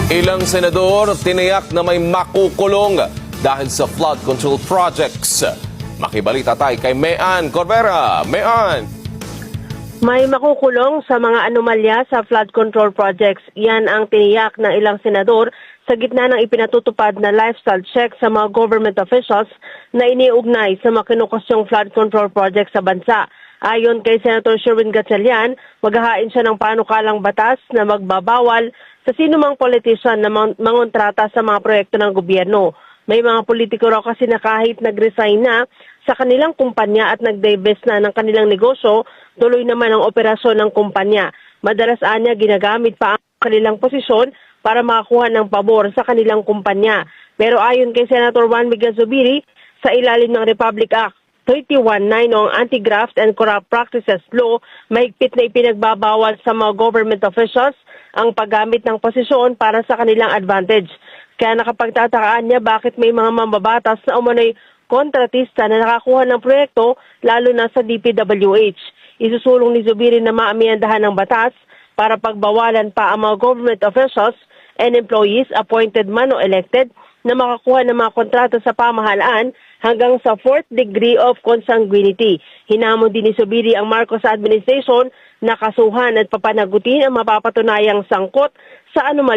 Ilang senador tiniyak na may makukulong dahil sa flood control projects. Makibalita tayo kay Mean Corbera. Mean! May makukulong sa mga anomalya sa flood control projects. Yan ang tiniyak ng ilang senador sa gitna ng ipinatutupad na lifestyle check sa mga government officials na iniugnay sa mga kinukusyong flood control projects sa bansa. Ayon kay Senator Sherwin Gatchalian, maghahain siya ng panukalang batas na magbabawal sa sinumang politician na mangontrata sa mga proyekto ng gobyerno. May mga politiko raw kasi na kahit nag-resign na sa kanilang kumpanya at nag-divest na ng kanilang negosyo, tuloy naman ang operasyon ng kumpanya. Madalas anya ginagamit pa ang kanilang posisyon para makakuha ng pabor sa kanilang kumpanya. Pero ayon kay Senator Juan Miguel Zubiri, sa ilalim ng Republic Act 31-9 o ang Anti-Graft and Corrupt Practices Law, mahigpit na ipinagbabawal sa mga government officials ang paggamit ng posisyon para sa kanilang advantage. Kaya nakapagtatakaan niya bakit may mga mambabatas na umano'y kontratista na nakakuha ng proyekto lalo na sa DPWH. Isusulong ni Zubiri na maamyandahan ng batas para pagbawalan pa ang mga government officials and employees appointed man o elected na makakuha ng mga kontrata sa pamahalaan hanggang sa 4th degree of consanguinity. Hinamon din ni Zubiri ang Marcos administration na kasuhan at papanagutin ang mapapatunayang sangkot sa anomalya